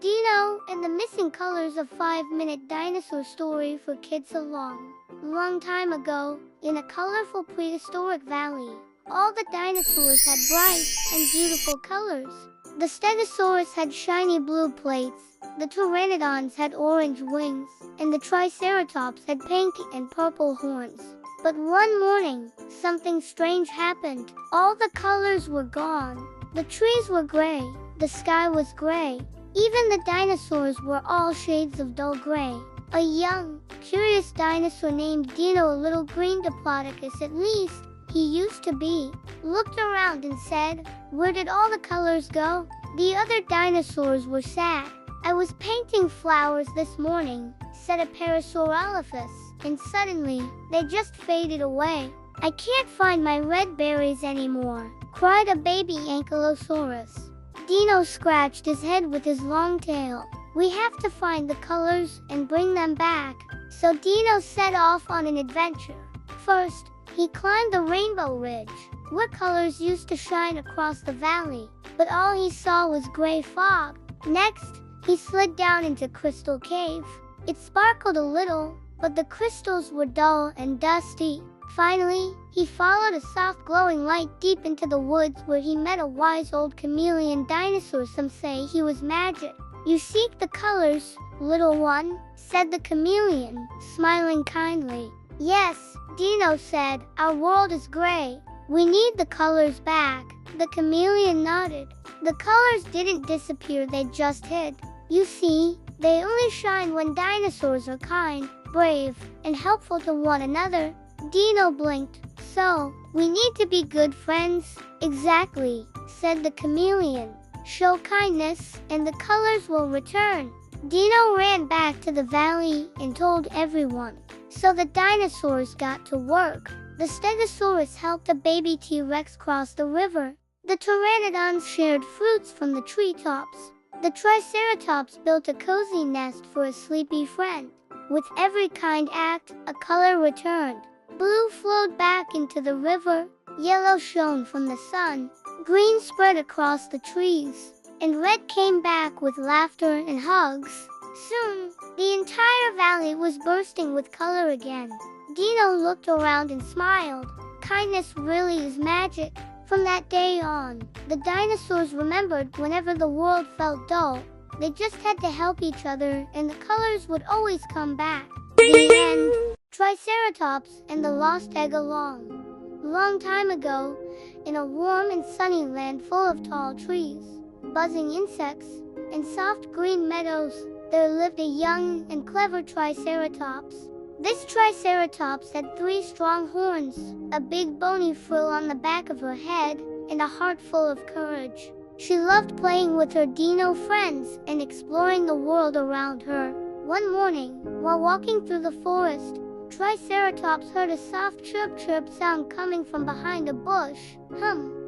Dino and the Missing Colors, a 5-minute dinosaur story for kids. A long time ago, in a colorful prehistoric valley, all the dinosaurs had bright and beautiful colors. The Stegosaurus had shiny blue plates, the Pteranodons had orange wings, and the Triceratops had pink and purple horns. But one morning, something strange happened. All the colors were gone. The trees were gray, the sky was gray. Even the dinosaurs were all shades of dull gray. A young, curious dinosaur named Dino, a little green diplodocus at least he used to be, looked around and said, "Where did all the colors go?" The other dinosaurs were sad. "I was painting flowers this morning," said a Parasaurolophus, "and suddenly, they just faded away. I can't find my red berries anymore," cried a baby Ankylosaurus. Dino scratched his head with his long tail. "We have to find the colors and bring them back." So Dino set off on an adventure. First, he climbed the Rainbow Ridge, where colors used to shine across the valley, but all he saw was gray fog. Next, he slid down into Crystal Cave. It sparkled a little, but the crystals were dull and dusty. Finally, he followed a soft glowing light deep into the woods, where he met a wise old chameleon dinosaur. "Some say he was magic. You seek the colors, little one," said the chameleon, smiling kindly. "Yes," Dino said, "our world is gray. We need the colors back." The chameleon nodded. "The colors didn't disappear, they just hid. You see, they only shine when dinosaurs are kind, brave, and helpful to one another." Dino blinked. "So, we need to be good friends?" "Exactly," said the chameleon. "Show kindness, and the colors will return." Dino ran back to the valley and told everyone. So the dinosaurs got to work. The Stegosaurus helped a baby T-Rex cross the river. The Pteranodons shared fruits from the treetops. The Triceratops built a cozy nest for a sleepy friend. With every kind act, a color returned. Blue flowed back into the river, yellow shone from the sun, green spread across the trees, and red came back with laughter and hugs. Soon, the entire valley was bursting with color again. Dino looked around and smiled. Kindness really is magic. From that day on, the dinosaurs remembered whenever the world felt dull, they just had to help each other and the colors would always come back. The end. Triceratops and the Lost Egg. A long time ago, in a warm and sunny land full of tall trees, buzzing insects, and soft green meadows, there lived a young and clever Triceratops. This Triceratops had 3 strong horns, a big bony frill on the back of her head, and a heart full of courage. She loved playing with her dino friends and exploring the world around her. One morning, while walking through the forest, Triceratops heard a soft chirp sound coming from behind a bush.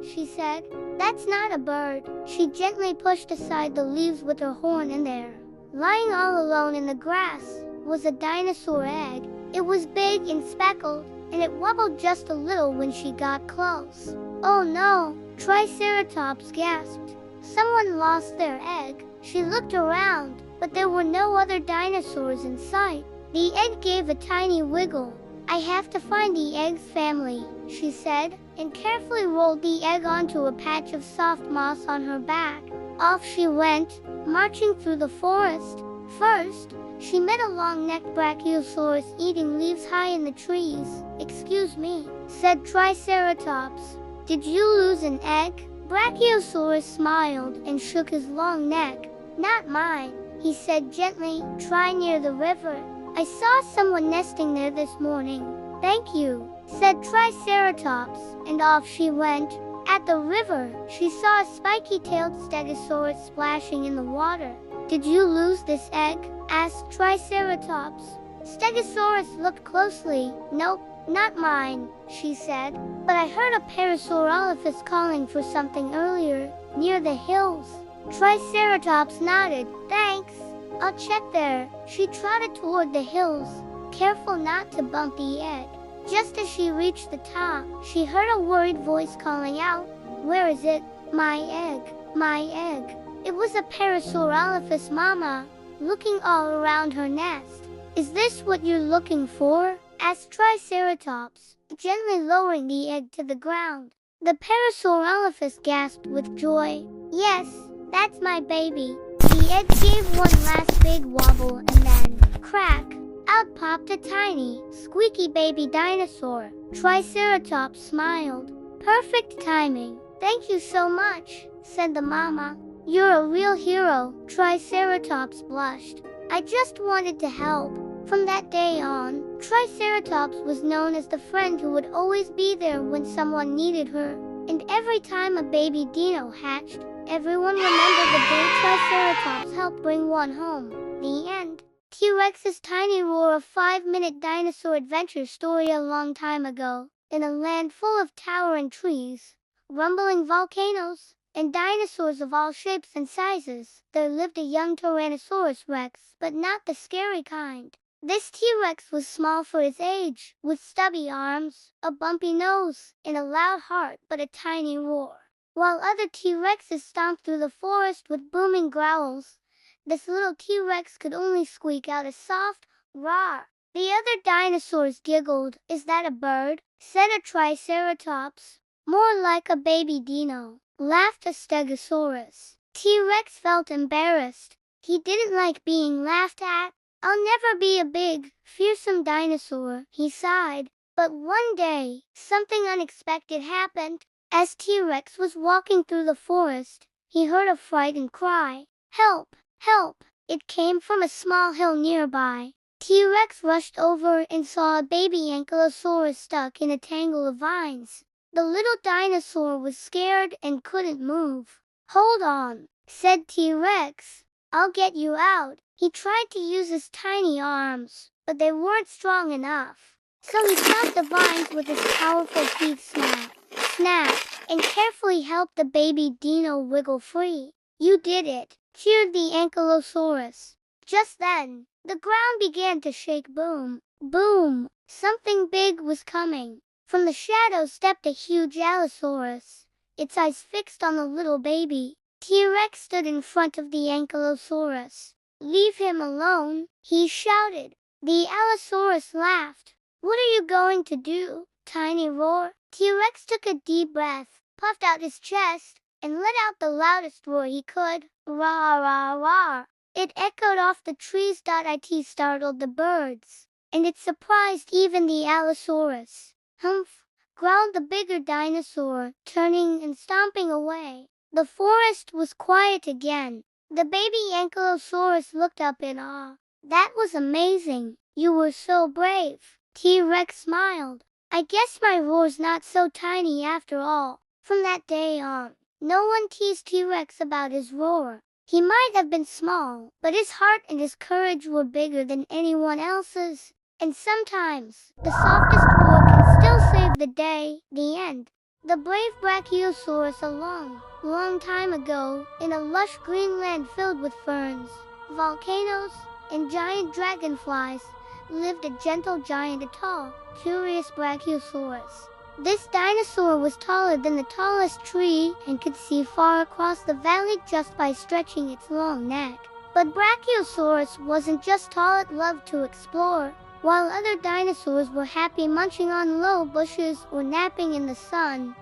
She said. "That's not a bird." She gently pushed aside the leaves with her horn, and there, lying all alone in the grass, was a dinosaur egg. It was big and speckled, and it wobbled just a little when she got close. "Oh no!" Triceratops gasped. "Someone lost their egg." She looked around, but there were no other dinosaurs in sight. The egg gave a tiny wiggle. "I have to find the egg's family," she said, and carefully rolled the egg onto a patch of soft moss on her back. Off she went, marching through the forest. First, she met a long-necked Brachiosaurus eating leaves high in the trees. "Excuse me," said Triceratops. "Did you lose an egg?" Brachiosaurus smiled and shook his long neck. "Not mine," he said gently. "Try near the river. I saw someone nesting there this morning." "Thank you," said Triceratops, and off she went. At the river, she saw a spiky-tailed Stegosaurus splashing in the water. "Did you lose this egg?" asked Triceratops. Stegosaurus looked closely. "Nope, not mine," she said. "But I heard a Parasaurolophus calling for something earlier, near the hills." Triceratops nodded. "Thanks. I'll check there." She trotted toward the hills, careful not to bump the egg. Just as she reached the top, she heard a worried voice calling out, "Where is it? My egg, my egg." It was a Parasaurolophus mama, looking all around her nest. "Is this what you're looking for?" asked Triceratops, gently lowering the egg to the ground. The Parasaurolophus gasped with joy. "Yes, that's my baby." The egg gave one last big wobble and then, crack, out popped a tiny, squeaky baby dinosaur. Triceratops smiled. "Perfect timing. Thank you so much," said the mama. "You're a real hero." Triceratops blushed. "I just wanted to help." From that day on, Triceratops was known as the friend who would always be there when someone needed her. And every time a baby dino hatched, everyone remembered the day Triceratops helped bring one home. The end. T-Rex's tiny roar, a 5-minute dinosaur adventure story. A long time ago, in a land full of towering trees, rumbling volcanoes, and dinosaurs of all shapes and sizes, there lived a young Tyrannosaurus Rex, but not the scary kind. This T-Rex was small for his age, with stubby arms, a bumpy nose, and a loud heart but a tiny roar. While other T-Rexes stomped through the forest with booming growls, this little T-Rex could only squeak out a soft roar. The other dinosaurs giggled. "Is that a bird?" said a Triceratops. "More like a baby dino," laughed a Stegosaurus. T-Rex felt embarrassed. He didn't like being laughed at. "I'll never be a big, fearsome dinosaur," he sighed. But one day, something unexpected happened. As T-Rex was walking through the forest, he heard a frightened cry. "Help! Help!" It came from a small hill nearby. T-Rex rushed over and saw a baby Ankylosaurus stuck in a tangle of vines. The little dinosaur was scared and couldn't move. "Hold on," said T-Rex. "I'll get you out." He tried to use his tiny arms, but they weren't strong enough. So he chopped the vines with his powerful teeth. Snap, snap, and carefully helped the baby dino wiggle free. "You did it," cheered the Ankylosaurus. Just then, the ground began to shake. Boom, boom. Something big was coming. From the shadows stepped a huge Allosaurus, its eyes fixed on the little baby. T-Rex stood in front of the Ankylosaurus. "Leave him alone," he shouted. The Allosaurus laughed. "What are you going to do?" Tiny roar. T-Rex took a deep breath, puffed out his chest, and let out the loudest roar he could. "Rah, rah, rah." It echoed off the trees. It startled the birds, and it surprised even the Allosaurus. "Humph," growled the bigger dinosaur, turning and stomping away. The forest was quiet again. The baby Ankylosaurus looked up in awe. "That was amazing. You were so brave." T-Rex smiled. "I guess my roar's not so tiny after all." From that day on, no one teased T-Rex about his roar. He might have been small, but his heart and his courage were bigger than anyone else's. And sometimes, the softest roar can still save the day. The end. The brave Brachiosaurus. A long, long time ago, in a lush green land filled with ferns, volcanoes, and giant dragonflies, lived a gentle giant, a tall, curious Brachiosaurus. This dinosaur was taller than the tallest tree and could see far across the valley just by stretching its long neck. But Brachiosaurus wasn't just tall, it loved to explore. While other dinosaurs were happy munching on low bushes or napping in the sun,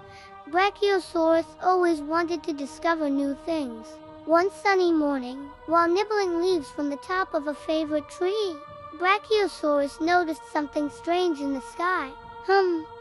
Brachiosaurus always wanted to discover new things. One sunny morning, while nibbling leaves from the top of a favorite tree, Brachiosaurus noticed something strange in the sky.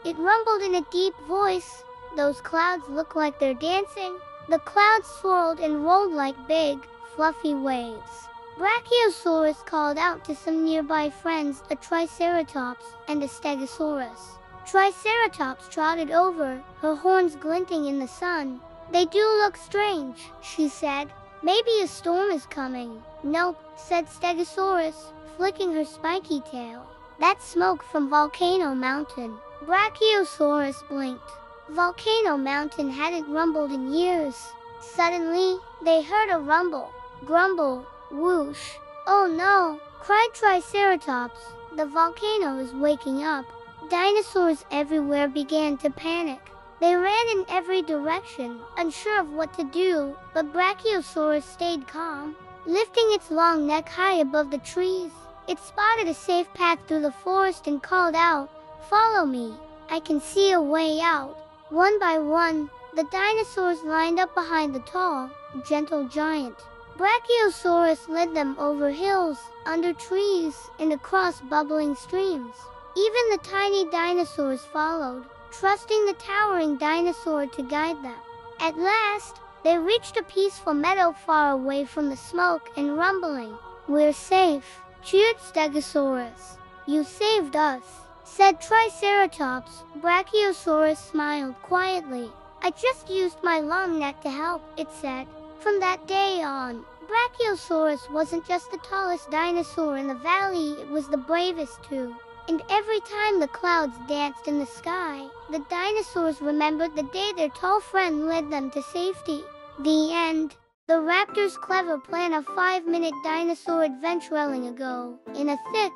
It rumbled in a deep voice. "Those clouds look like they're dancing." The clouds swirled and rolled like big, fluffy waves. Brachiosaurus called out to some nearby friends, a Triceratops and a Stegosaurus. Triceratops trotted over, her horns glinting in the sun. "They do look strange," she said. "Maybe a storm is coming." "Nope," said Stegosaurus, flicking her spiky tail. "That's smoke from Volcano Mountain." Brachiosaurus blinked. Volcano Mountain hadn't rumbled in years. Suddenly, they heard a rumble, grumble, whoosh. "Oh no!" cried Triceratops. "The volcano is waking up." Dinosaurs everywhere began to panic. They ran in every direction, unsure of what to do, but Brachiosaurus stayed calm. Lifting its long neck high above the trees, it spotted a safe path through the forest and called out, "Follow me. I can see a way out." One by one, the dinosaurs lined up behind the tall, gentle giant. Brachiosaurus led them over hills, under trees, and across bubbling streams. Even the tiny dinosaurs followed, trusting the towering dinosaur to guide them. At last, they reached a peaceful meadow far away from the smoke and rumbling. "We're safe," cheered Stegosaurus. "You saved us," said Triceratops. Brachiosaurus smiled quietly. "I just used my long neck to help," it said. From that day on, Brachiosaurus wasn't just the tallest dinosaur in the valley, it was the bravest too. And every time the clouds danced in the sky, the dinosaurs remembered the day their tall friend led them to safety. The end. The raptor's clever plan of 5-minute dinosaur adventuring ago. In a thick,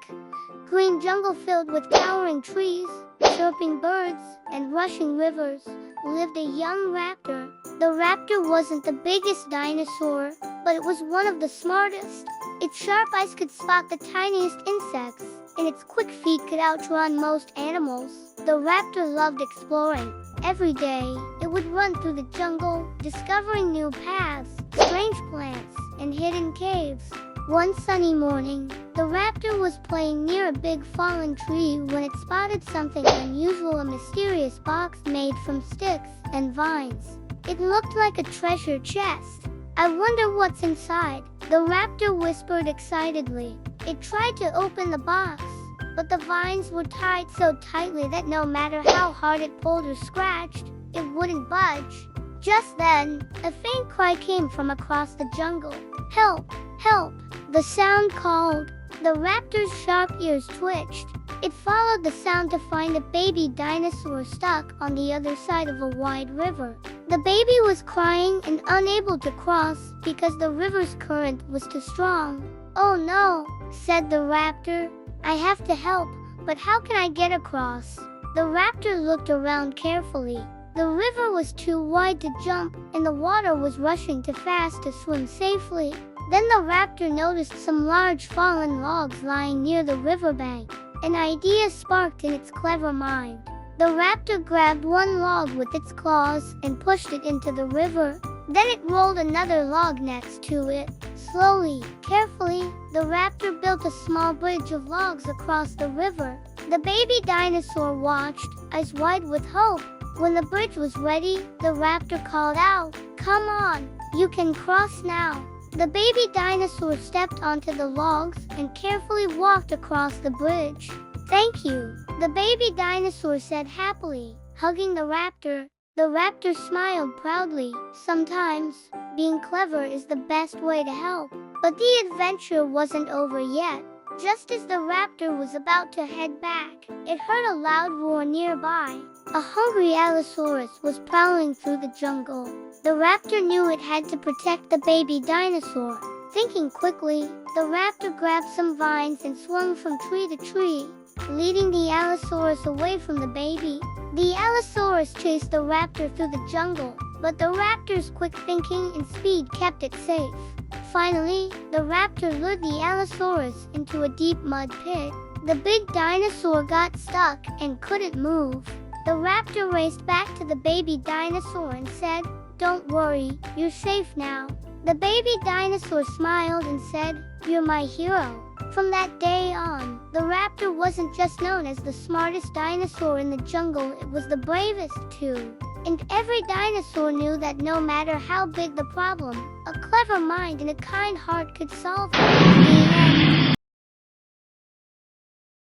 green jungle filled with towering trees, chirping birds, and rushing rivers, lived a young raptor. The raptor wasn't the biggest dinosaur, but it was one of the smartest. Its sharp eyes could spot the tiniest insects, and its quick feet could outrun most animals. The raptor loved exploring. Every day, it would run through the jungle, discovering new paths, strange plants, and hidden caves. One sunny morning, the raptor was playing near a big fallen tree when it spotted something unusual, a mysterious box made from sticks and vines. It looked like a treasure chest. "I wonder what's inside," the raptor whispered excitedly. It tried to open the box, but the vines were tied so tightly that no matter how hard it pulled or scratched, it wouldn't budge. Just then, a faint cry came from across the jungle. "Help! Help!" the sound called. The raptor's sharp ears twitched. It followed the sound to find a baby dinosaur stuck on the other side of a wide river. The baby was crying and unable to cross because the river's current was too strong. "Oh no," said the raptor. "I have to help, but how can I get across?" The raptor looked around carefully. The river was too wide to jump, and the water was rushing too fast to swim safely. Then the raptor noticed some large fallen logs lying near the riverbank. An idea sparked in its clever mind. The raptor grabbed one log with its claws and pushed it into the river. Then it rolled another log next to it. Slowly, carefully, the raptor built a small bridge of logs across the river. The baby dinosaur watched, eyes wide with hope. When the bridge was ready, the raptor called out, "Come on, you can cross now." The baby dinosaur stepped onto the logs and carefully walked across the bridge. "Thank you," the baby dinosaur said happily, hugging the raptor. The raptor smiled proudly. Sometimes, being clever is the best way to help. But the adventure wasn't over yet. Just as the raptor was about to head back, it heard a loud roar nearby. A hungry Allosaurus was prowling through the jungle. The raptor knew it had to protect the baby dinosaur. Thinking quickly, the raptor grabbed some vines and swung from tree to tree, leading the Allosaurus away from the baby. The Allosaurus chased the raptor through the jungle, but the raptor's quick thinking and speed kept it safe. Finally, the raptor lured the Allosaurus into a deep mud pit. The big dinosaur got stuck and couldn't move. The raptor raced back to the baby dinosaur and said, "Don't worry, you're safe now." The baby dinosaur smiled and said, "You're my hero." From that day on, the raptor wasn't just known as the smartest dinosaur in the jungle, it was the bravest too. And every dinosaur knew that no matter how big the problem, a clever mind and a kind heart could solve it. The end.